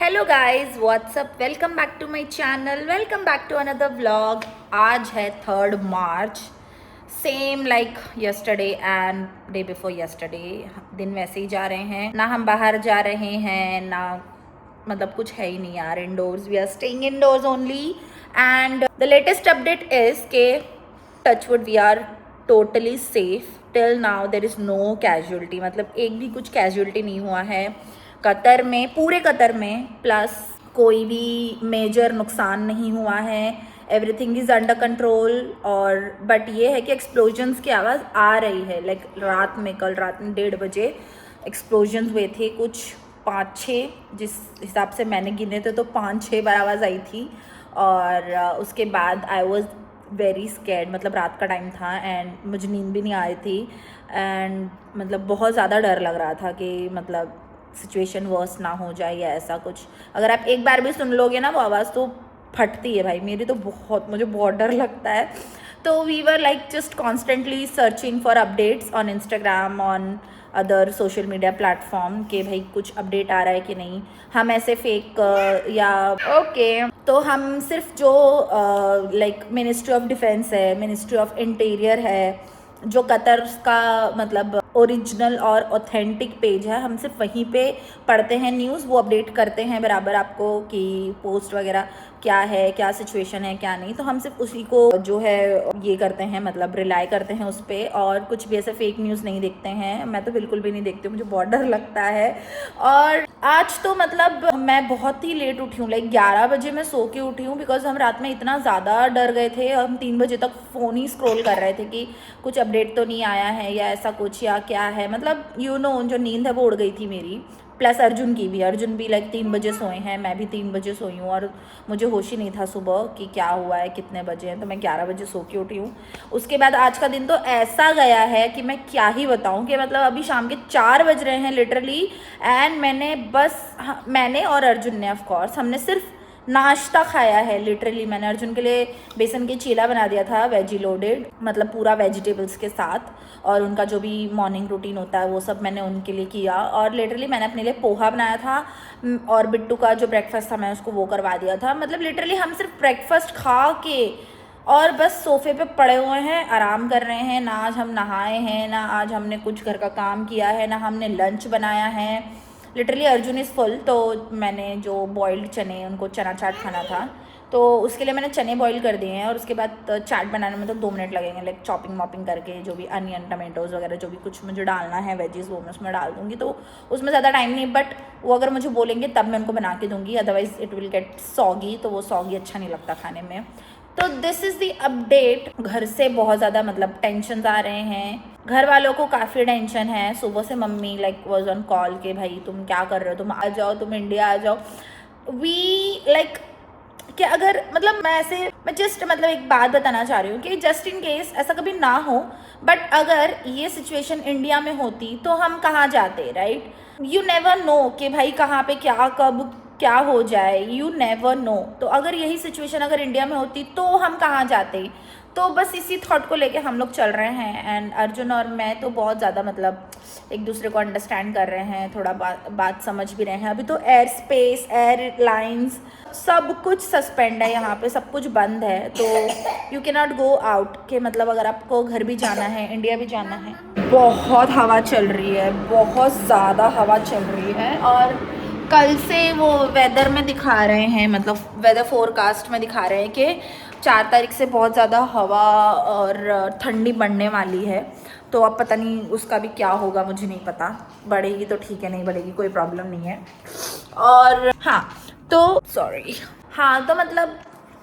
Hello guys, what's up, welcome back to my channel, welcome back to another vlog. आज है 3 March, same like yesterday and day before yesterday. दिन वैसे ही जा रहे हैं, ना हम बाहर जा रहे हैं ना मतलब कुछ है ही नहीं यार। Indoors, we are staying indoors only. And the latest update is के touchwood we are totally safe till now. There is no casualty, मतलब एक भी कुछ कैजुअलिटी नहीं हुआ है कतर में, पूरे कतर में। प्लस कोई भी मेजर नुकसान नहीं हुआ है, एवरीथिंग इज़ अंडर कंट्रोल। और बट ये है कि एक्सप्लोजन्स की आवाज़ आ रही है। लाइक रात में, कल रात में 1:30 बजे एक्सप्लोजन्स हुए थे, कुछ 5-6 जिस हिसाब से मैंने गिने थे, तो 5-6 बार आवाज़ आई थी। और उसके बाद आई वॉज वेरी स्कैर्ड, मतलब रात का टाइम था एंड मुझे नींद भी नहीं आ रही थी। एंड मतलब बहुत ज़्यादा डर लग रहा था कि मतलब सिचुएशन वर्स ना हो जाए या ऐसा कुछ। अगर आप एक बार भी सुन लोगे ना वो आवाज़, तो फटती है भाई मेरी, तो मुझे बहुत डर लगता है। तो we were like just constantly searching for updates on Instagram, on other social media platform के भाई कुछ अपडेट आ रहा है कि नहीं। हम ऐसे फेक या ओके तो हम सिर्फ जो लाइक मिनिस्ट्री ऑफ डिफेंस है, मिनिस्ट्री ऑफ इंटीरियर है, जो कतर का मतलब ओरिजिनल और ऑथेंटिक पेज है, हम सिर्फ वहीं पे पढ़ते हैं न्यूज़। वो अपडेट करते हैं बराबर आपको कि पोस्ट वगैरह क्या है, क्या सिचुएशन है, क्या नहीं। तो हम सिर्फ उसी को जो है ये करते हैं, मतलब रिलाई करते हैं उस पर, और कुछ भी ऐसे फेक न्यूज़ नहीं देखते हैं। मैं तो बिल्कुल भी नहीं देखती हूँ, मुझे बहुत डर लगता है। और आज तो मतलब मैं बहुत ही लेट उठी हूँ, लाइक 11 बजे मैं सो के उठी हूँ, बिकॉज हम रात में इतना ज़्यादा डर गए थे। हम 3 बजे तक फ़ोन ही स्क्रॉल कर रहे थे कि कुछ अपडेट तो नहीं आया है या ऐसा कुछ या क्या है। मतलब जो नींद है वो उड़ गई थी मेरी। प्लस अर्जुन भी लाइक 3 बजे सोए हैं, मैं भी 3 बजे सोई हूँ। और मुझे होश ही नहीं था सुबह कि क्या हुआ है, कितने बजे हैं। तो मैं 11 बजे सो के उठी हूँ। उसके बाद आज का दिन तो ऐसा गया है कि मैं क्या ही बताऊँ, कि मतलब अभी शाम के 4 बज रहे हैं लिटरली। एंड मैंने और अर्जुन ने, ऑफकोर्स हमने सिर्फ नाश्ता खाया है। लिटरली मैंने अर्जुन के लिए बेसन की चीला बना दिया था, वेजी लोडेड, मतलब पूरा वेजिटेबल्स के साथ। और उनका जो भी मॉर्निंग रूटीन होता है वो सब मैंने उनके लिए किया। और लिटरली मैंने अपने लिए पोहा बनाया था, और बिट्टू का जो ब्रेकफास्ट था मैं उसको वो करवा दिया था। मतलब लिटरली हम सिर्फ ब्रेकफास्ट खा के और बस सोफे पे पड़े हुए हैं, आराम कर रहे हैं। ना आज हम नहाए हैं, ना आज हमने कुछ घर का काम किया है, ना हमने लंच बनाया है। Literally Arjun is full. तो मैंने जो बॉइल्ड चने, उनको चना चाट खाना था, तो उसके लिए मैंने चने बॉईल कर दिए हैं। और उसके बाद चाट बनाने में तो 2 मिनट लगेंगे, लाइक चॉपिंग वॉपिंग करके जो भी अनियन, टमेटोज़ वगैरह जो भी कुछ मुझे डालना है वेजीज, वो मैं उसमें डाल दूँगी। तो उसमें ज़्यादा टाइम नहीं, बट वो अगर मुझे बोलेंगे तब मैं उनको बना के दूँगी, otherwise it will get soggy, तो वो सॉगी अच्छा नहीं लगता खाने में। तो दिस इज़ द अपडेट। घर से बहुत ज़्यादा मतलब टेंशन आ रहे हैं, घर वालों को काफ़ी टेंशन है। सुबह से mummy like was on call के भाई तुम क्या कर रहे हो, तुम आ जाओ, तुम इंडिया आ जाओ। वी लाइक कि अगर मतलब मैं जस्ट मतलब एक बात बताना चाह रही हूँ कि जस्ट इन केस ऐसा कभी ना हो, बट अगर ये सिचुएशन इंडिया में होती तो हम कहाँ जाते, राइट? यू नेवर नो कि भाई कहाँ पे क्या कब क्या हो जाए, यू नेवर नो। तो अगर यही सिचुएशन अगर इंडिया में होती तो हम कहाँ जाते। तो बस इसी थॉट को लेके हम लोग चल रहे हैं। एंड अर्जुन और मैं तो बहुत ज़्यादा मतलब एक दूसरे को अंडरस्टैंड कर रहे हैं, थोड़ा बात समझ भी रहे हैं। अभी तो एयर स्पेस, एयरलाइंस सब कुछ सस्पेंड है, यहाँ पे सब कुछ बंद है। तो you can not go out, के मतलब अगर आपको घर भी जाना है, इंडिया भी जाना है। बहुत हवा चल रही है, बहुत ज़्यादा हवा चल रही है। और कल से वो वेदर में दिखा रहे हैं, मतलब वेदर फोरकास्ट में दिखा रहे हैं कि 4 तारीख से बहुत ज़्यादा हवा और ठंडी बढ़ने वाली है। तो अब पता नहीं उसका भी क्या होगा, मुझे नहीं पता। बढ़ेगी तो ठीक है, नहीं बढ़ेगी कोई प्रॉब्लम नहीं है। और हाँ तो सॉरी, हाँ तो मतलब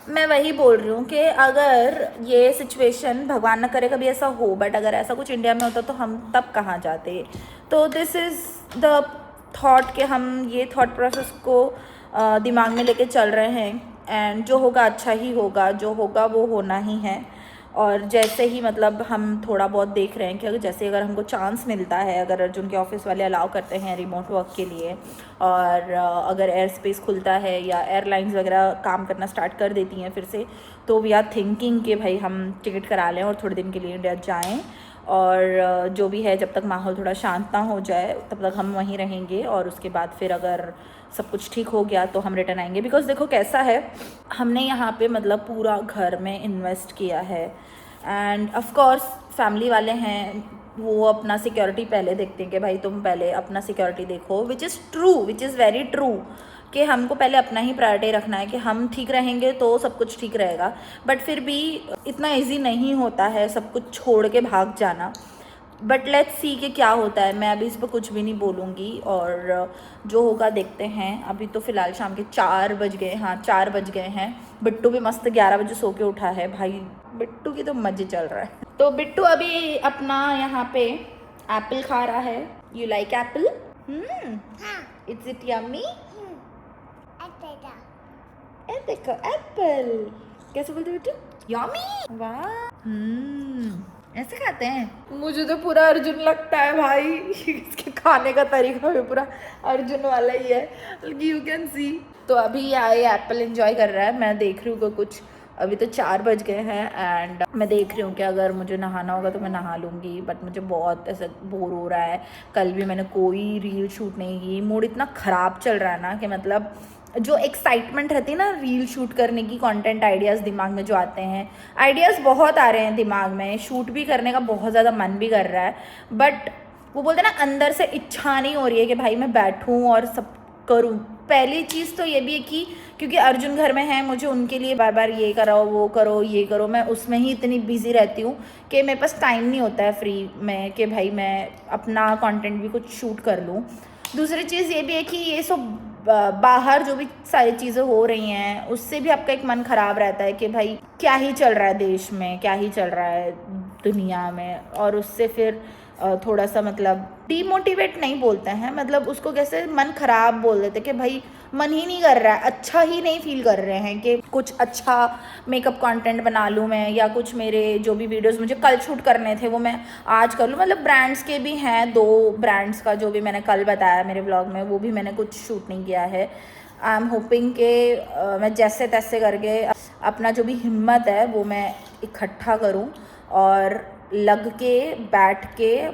मैं वही बोल रही हूँ कि अगर ये सिचुएशन भगवान न करे कभी ऐसा हो, बट अगर ऐसा कुछ इंडिया में होता तो हम तब कहाँ जाते। तो दिस इज़ द थॉट कि हम ये थॉट प्रोसेस को दिमाग में लेके चल रहे हैं। एंड जो होगा अच्छा ही होगा, जो होगा वो होना ही है। और जैसे ही मतलब हम थोड़ा बहुत देख रहे हैं कि अगर हमको चांस मिलता है, अगर अर्जुन के ऑफिस वाले अलाउ करते हैं रिमोट वर्क के लिए, और अगर एयर स्पेस खुलता है या एयरलाइंस वगैरह काम करना स्टार्ट कर देती हैं फिर से, तो वी आर थिंकिंग कि भाई हम टिकट करा लें और थोड़े दिन के लिए इंडिया जाएं। और जो भी है जब तक माहौल थोड़ा शांत ना हो जाए तब तक हम वहीं रहेंगे, और उसके बाद फिर अगर सब कुछ ठीक हो गया तो हम रिटर्न आएंगे। बिकॉज़ देखो कैसा है, हमने यहाँ पे मतलब पूरा घर में इन्वेस्ट किया है, एंड ऑफ कोर्स फैमिली वाले हैं, वो अपना सिक्योरिटी पहले देखते हैं कि भाई तुम पहले अपना सिक्योरिटी देखो, which is true, which is very true, कि हमको पहले अपना ही प्रायोरिटी रखना है कि हम ठीक रहेंगे तो सब कुछ ठीक रहेगा। बट फिर भी इतना इजी नहीं होता है सब कुछ छोड़ के भाग जाना। बट लेट्स सी कि क्या होता है। मैं अभी इस पर कुछ भी नहीं बोलूँगी, और जो होगा देखते हैं। अभी तो फ़िलहाल शाम के 4 बज गए, हाँ 4 बज गए हैं। बिट्टू भी मस्त 11 बजे सो के उठा है भाई, बिट्टू की तो मज़े चल रहा है। तो बिट्टू अभी अपना यहाँ पे एप्पल खा रहा है। You like Apple? It's it yummy? देखो एप्पल कैसे बोलते बेटू, यम्मी, वाह। ऐसे खाते हैं। मुझे तो पूरा अर्जुन लगता है भाई इसके खाने का तरीका भी पूरा अर्जुन वाला ही है, यू कैन सी। तो अभी आए एप्पल एंजॉय कर रहा है, मैं देख रही हूँ कुछ। अभी तो 4 बज गए हैं, एंड मैं देख रही हूँ कि अगर मुझे नहाना होगा तो मैं नहा लूँगी। बट मुझे बहुत ऐसा बोर हो रहा है। कल भी मैंने कोई रील शूट नहीं की, मूड इतना ख़राब चल रहा है ना कि मतलब जो एक्साइटमेंट रहती है ना रील शूट करने की, कंटेंट आइडियाज़ दिमाग में जो आते हैं, आइडियाज़ बहुत आ रहे हैं दिमाग में, शूट भी करने का बहुत ज़्यादा मन भी कर रहा है, बट वो बोलते हैं ना अंदर से इच्छा नहीं हो रही है कि भाई मैं बैठूं और सब करूं। पहली चीज़ तो ये भी है कि क्योंकि अर्जुन घर में है, मुझे उनके लिए बार बार ये कराओ वो करो ये करो, मैं उसमें ही इतनी बिजी रहती हूँ कि मेरे पास टाइम नहीं होता है फ्री में कि भाई मैं अपना कंटेंट भी कुछ शूट कर लूँ। दूसरी चीज़ ये भी है कि ये सब बाहर जो भी सारी चीज़ें हो रही हैं उससे भी आपका एक मन ख़राब रहता है कि भाई क्या ही चल रहा है देश में, क्या ही चल रहा है दुनिया में, और उससे फिर थोड़ा सा मतलब डीमोटिवेट नहीं बोलते हैं, मतलब उसको कैसे मन ख़राब बोल देते कि भाई मन ही नहीं कर रहा है, अच्छा ही नहीं फील कर रहे हैं कि कुछ अच्छा मेकअप कंटेंट बना लूँ मैं, या कुछ मेरे जो भी वीडियोस मुझे कल शूट करने थे वो मैं आज कर लूँ। मतलब ब्रांड्स के भी हैं, 2 ब्रांड्स का जो भी मैंने कल बताया मेरे व्लॉग में, वो भी मैंने कुछ शूट नहीं किया है। आई एम होपिंग कि मैं जैसे तैसे करके अपना जो भी हिम्मत है वो मैं इकट्ठा करूँ और लग के बैठ के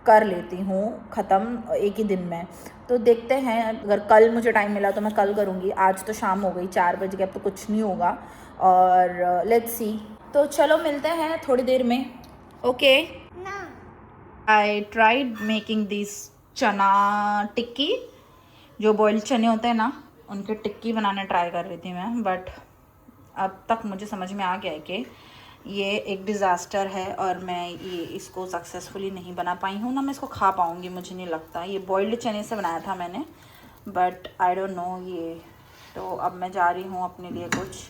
कर लेती हूँ ख़त्म एक ही दिन में। तो देखते हैं, अगर कल मुझे टाइम मिला तो मैं कल करूँगी। आज तो शाम हो गई, 4 बज गए, अब तो कुछ नहीं होगा, और लेट्स सी। तो चलो मिलते हैं थोड़ी देर में, okay. I tried making this चना टिक्की, जो बॉइल्ड चने होते हैं ना उनके टिक्की बनाने ट्राई कर रही थी मैं, बट अब तक मुझे समझ में आ गया है कि ये एक डिज़ास्टर है और मैं ये इसको सक्सेसफुली नहीं बना पाई हूँ, ना मैं इसको खा पाऊँगी, मुझे नहीं लगता। ये बॉइल्ड चने से बनाया था मैंने, बट आई डोंट नो ये। तो अब मैं जा रही हूँ अपने लिए कुछ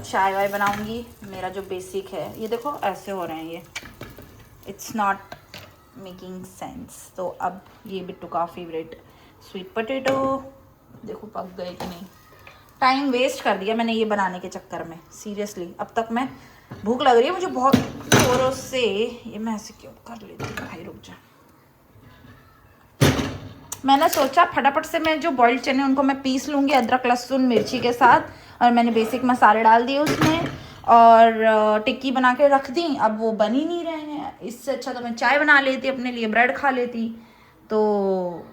चाय वाय बनाऊँगी। मेरा जो बेसिक है, ये देखो ऐसे हो रहे हैं ये, इट्स नॉट मेकिंग सेंस। तो अब ये बिट्टू का फेवरेट स्वीट पोटैटो, देखो पक गए कि नहीं। टाइम वेस्ट कर दिया मैंने ये बनाने के चक्कर में, सीरियसली। अब तक मैं भूख लग रही है मुझे बहुत जोरों से। ये मैं ऐसे क्यों कर लेती हूँ भाई, रुक जा। मैंने सोचा फटाफट से मैं जो बॉइल्ड चने उनको मैं पीस लूँगी अदरक लहसुन मिर्ची के साथ, और मैंने बेसिक मसाले डाल दिए उसमें और टिक्की बना के रख दी। अब वो बन ही नहीं रहे हैं, इससे अच्छा तो मैं चाय बना लेती, अपने लिए ब्रेड खा लेती। तो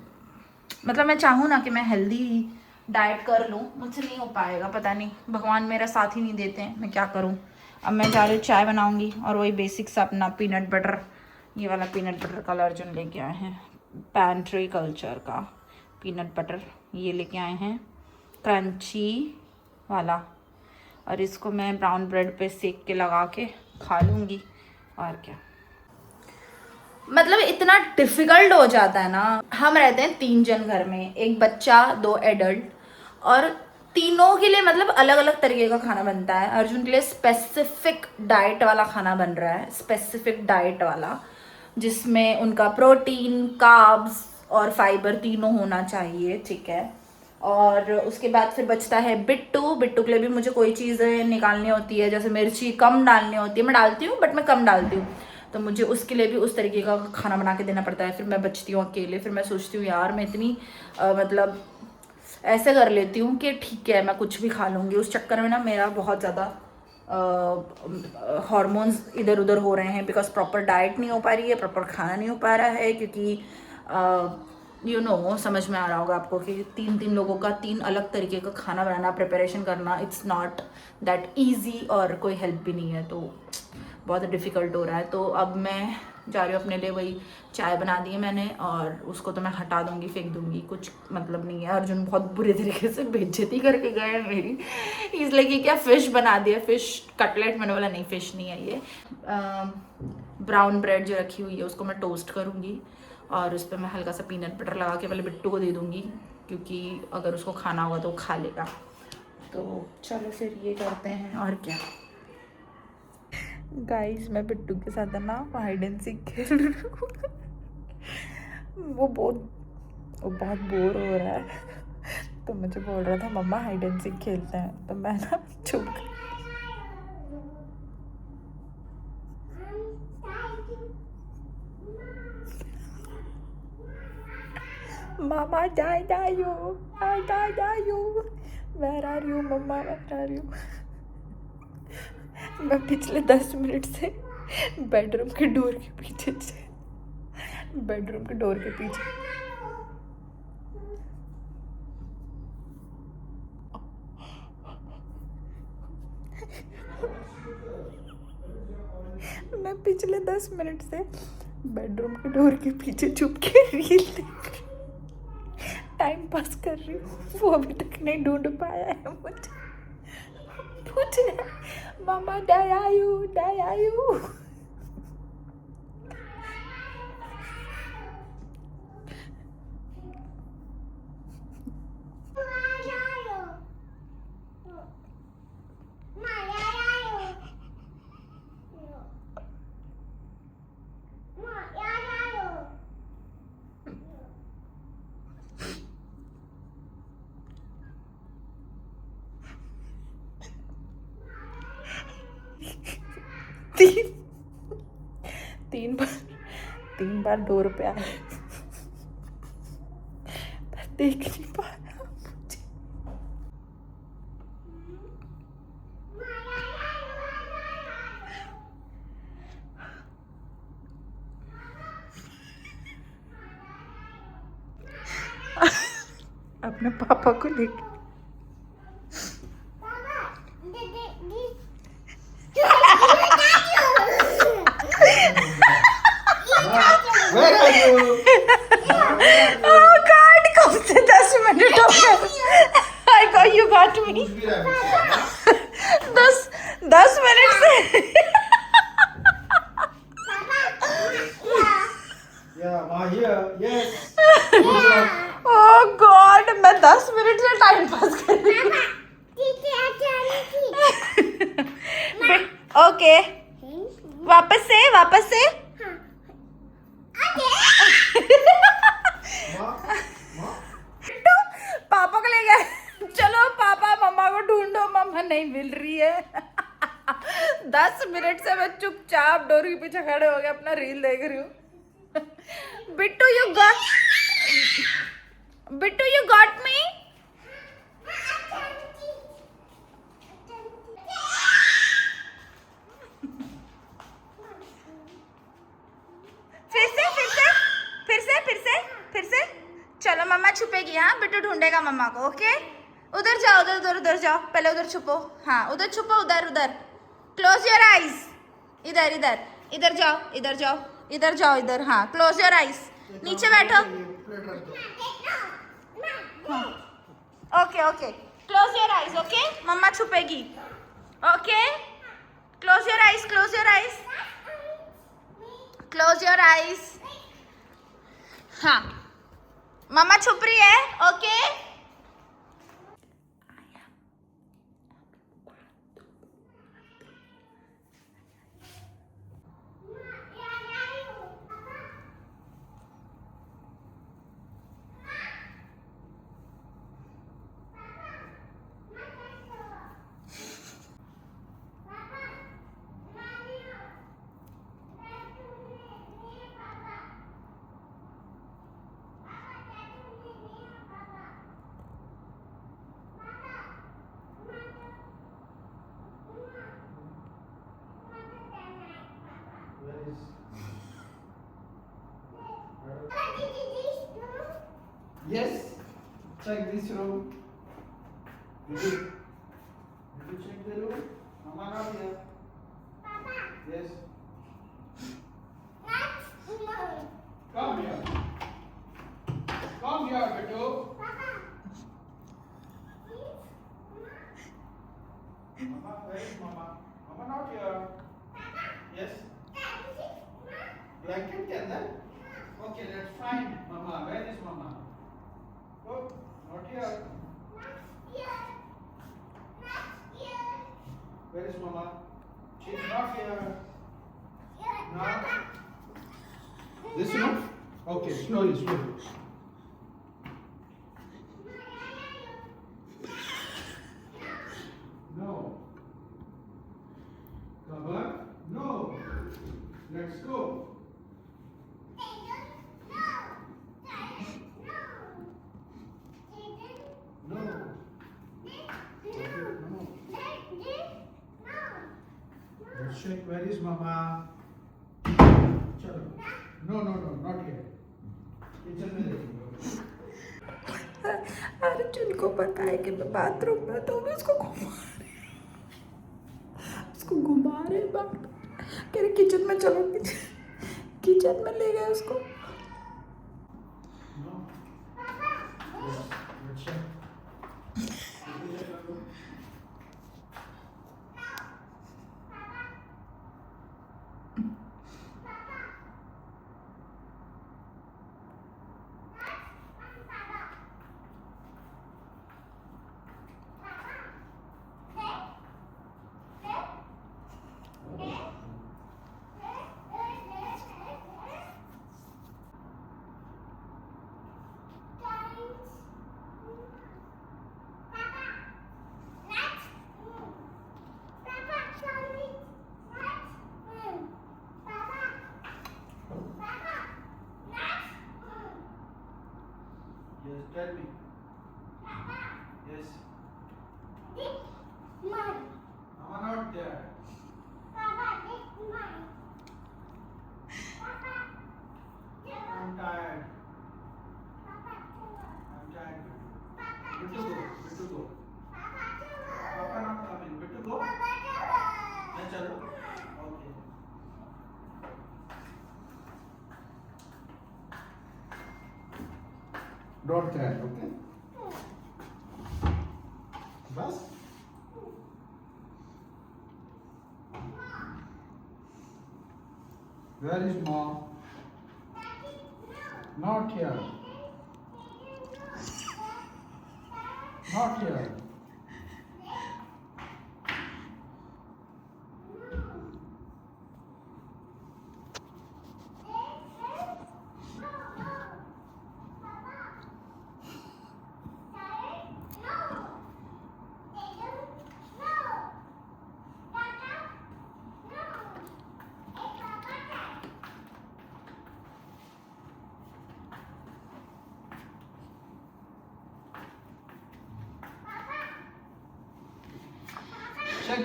मतलब मैं चाहूँ ना कि मैं हेल्दी डाइट कर लूँ, मुझसे नहीं हो पाएगा, पता नहीं भगवान मेरा साथ ही नहीं देते हैं, मैं क्या करूँ। अब मैं जा रही हूँ चाय बनाऊँगी, और वही बेसिक सा अपना पीनट बटर, ये वाला पीनट बटर कल अर्जुन लेके आए हैं, पैंट्री कल्चर का पीनट बटर ये लेके आए हैं, क्रंची वाला, और इसको मैं ब्राउन ब्रेड पे सेक के लगा के खा लूँगी। और क्या, मतलब इतना डिफ़िकल्ट हो जाता है ना। हम रहते हैं 3 जन घर में, एक बच्चा 2 एडल्ट, और तीनों के लिए मतलब अलग अलग तरीके का खाना बनता है। अर्जुन के लिए स्पेसिफिक डाइट वाला खाना बन रहा है, स्पेसिफिक डाइट वाला, जिसमें उनका प्रोटीन, कार्ब्स और फाइबर तीनों होना चाहिए, ठीक है। और उसके बाद फिर बचता है बिट्टू। बिट्टू के लिए भी मुझे कोई चीज़ निकालनी होती है, जैसे मिर्ची कम डालनी होती है, मैं डालती हूँ बट मैं कम डालती हूँ, तो मुझे उसके लिए भी उस तरीके का खाना बना के देना पड़ता है। फिर मैं बचती हूँ अकेले, फिर मैं सोचती हूँ यार मैं इतनी मतलब ऐसे कर लेती हूँ कि ठीक है मैं कुछ भी खा लूँगी, उस चक्कर में ना मेरा बहुत ज़्यादा हार्मोन्स इधर उधर हो रहे हैं, बिकॉज प्रॉपर डाइट नहीं हो पा रही है, प्रॉपर खाना नहीं हो पा रहा है, क्योंकि समझ में आ रहा होगा आपको कि तीन तीन लोगों का तीन अलग तरीके का खाना बनाना, प्रिपरेशन करना, इट्स नॉट दैट ईजी, और कोई हेल्प भी नहीं है, तो बहुत डिफ़िकल्ट हो रहा है। तो अब मैं जा रही हूँ अपने लिए, वही चाय बना दी है मैंने, और उसको तो मैं हटा दूँगी, फेंक दूँगी, कुछ मतलब नहीं है। अर्जुन बहुत बुरे तरीके से बेइज्जती करके गए हैं मेरी, इसलिए कि क्या फ़िश बना दिया, फ़िश कटलेट। मैंने बोला नहीं, फ़िश नहीं है ये। ब्राउन ब्रेड जो रखी हुई है उसको मैं टोस्ट करूँगी, और उस पर मैं हल्का सा पीनट बटर लगा के पहले बिट्टू को दे दूँगी, क्योंकि अगर उसको खाना होगा तो वो खा लेगा। तो चलो फिर ये करते हैं, और क्या। गाइस मैं बिट्टू के साथ है ना हाइड एंड सीक खेल रही हूँ। वो बहुत बोर हो रहा है, तो मुझे बोल रहा था मम्मा हाइड एंड सीक खेलते हैं, तो मैं ना चुप। मामा die you, die you, where are you mamma, where are you। मैं पिछले 10 मिनट से बेडरूम के डोर के पीछे मैं पिछले 10 मिनट से बेडरूम के डोर के पीछे छुप के रील देख टाइम पास कर रही हूँ। वो अभी तक नहीं ढूंढ पाया है मुझे, पूछ रहा है मामा डायायू। तीन तीन बार 3 बार डोर पे आए, पर देख नहीं पाया मुझे। अपने पापा को लेके Where are you? God, कब से 10 मिनट हो गए। I got you got me। 10 minute से। Yeah, Ma here. Yes. Oh God, मैं 10 मिनट से टाइम पास कर रही हूँ। ओके, वापस से। Ma, Ma. पापा को ले गए, चलो पापा मम्मा को ढूंढो, मम्मा नहीं मिल रही है। 10 मिनट से मैं चुपचाप डोर के पीछे खड़े हो गए, अपना रील देख रही हूँ। Bittu you got me. फिर से चलो, मम्मा छुपेगी। हाँ, बिट्टू ढूंढेगा मम्मा को। ओके, उधर जाओ, उधर जाओ, पहले उधर छुपो। हाँ, उधर छुपो, उधर क्लोज योर आईज। इधर जाओ, इधर। हाँ, क्लोज योर आईज, नीचे बैठो। Okay, close your eyes. Okay, मम्मा छुपेगी। Okay, close your eyes, close your eyes. हाँ, मम्मा छुप रही है। Okay, Yes. Check this room. Did you check the room? Mama not here. Yes. Come here. Come here, Beto. Mama, where is Mama? Mama not here. Yes. Blanket can then? Okay, let's find Mama. Where is Mama? Oh, not here. Where is Mama? She's not here. Now, this room? Okay, slowly, slowly. No. Cover? No. Let's go. No. No. Let's check where is Mama. Chalo. No, not here. Kitchen में देखेंगे. अर्जुन को पता है कि मैं bathroom में तो भी उसको घुमा रहे बाप कह रहे किचन में चलो किचन में ले गए उसको. No. Let's check. Yes, tell me. Yes. Mama not there. I'm tired. I'm tired. Bittu go. Papa not coming. Bittu go. Yeah, chalo. Okay. Don't cry, okay? Bas? Where is Mom? Not here. Not here.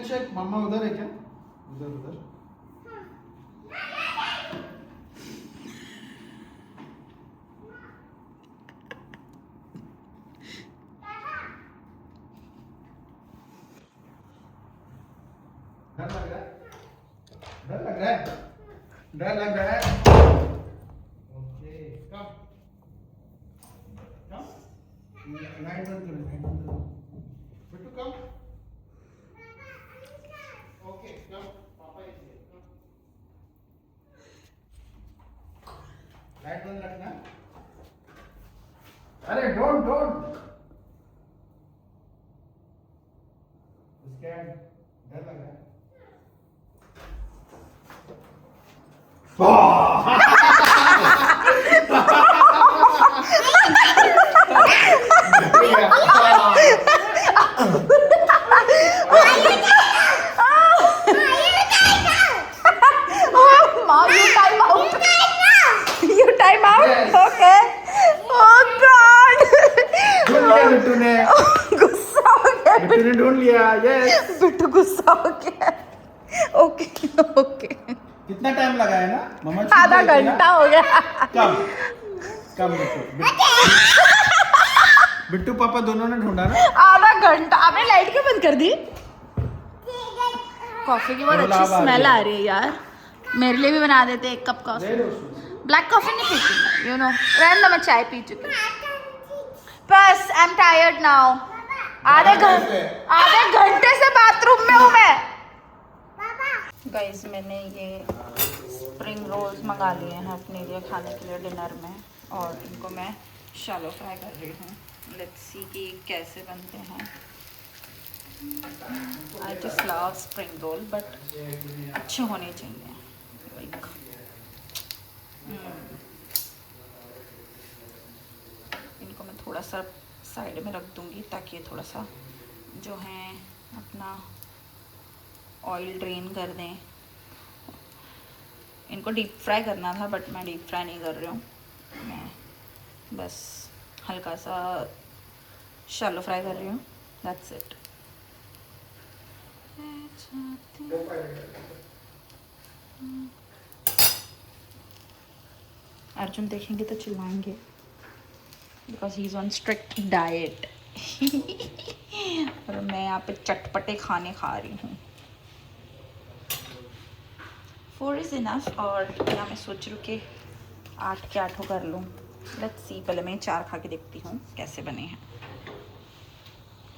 Check मम्मा उधर है क्या? उधर डर लग रहा है okay कम light बंद करो बिट्टू कम ओके कम पापा इसे लाइट बंद रखना अरे डोंट उसके डर लग रहा है Mom, you time out. You time out? Yes. Okay. Oh God. ढूंढ लिया बिट्टू ने गुस्सा हो गया बिट्टू ने ढूंढ लिया यस बिट्टू गुस्सा हो गया ओके कितना टाइम लगा है ना मम्मा आधा घंटा हो गया कम बिट्टू बिट्टू पापा दोनों ने ढूंढा ना। आधा घंटा। आपने लाइट क्यों बंद कर दी? कॉफी की बहुत बोला, अच्छी अब आ स्मेल रही है। आ रही है यार। मेरे लिए भी बना देते एक कप कॉफी। ले लो उसमें। ब्लैक कॉफी नहीं पीती, यू नो। रहने दो, मैं चाय पी चुकी हूँ। बस आई एम टायर्ड नाउ। आधे घंटे से बाथरूम में हूँ मैं। गाइस मैंने ये स्प्रिंग रोल्स मंगा लिए हैं अपने लिए खाने के लिए डिनर में, और इनको मैं शैलो फ्राई कर रही हूँ। लेट्स सी कि कैसे बनते हैं। I just love spring roll, but अच्छे होने चाहिए। लाइक इनको मैं थोड़ा सा साइड में रख दूँगी ताकि ये थोड़ा सा जो है अपना ऑयल ड्रेन कर दें। इनको डीप फ्राई करना था बट मैं डीप फ्राई नहीं कर रही हूँ, मैं बस हल्का सा शैलो फ्राई कर रही हूँ। That's it. अर्जुन देखेंगे तो चिल्लाएंगे because he is on strict diet. और मैं यहाँ पे चटपटे खाने खा रही हूँ। 4 इज़ इनफ, और या मैं सोच रही हूँ कि 8 के 8 कर लूँ। लेट्स सी, पहले मैं 4 खा के देखती हूँ कैसे बने हैं।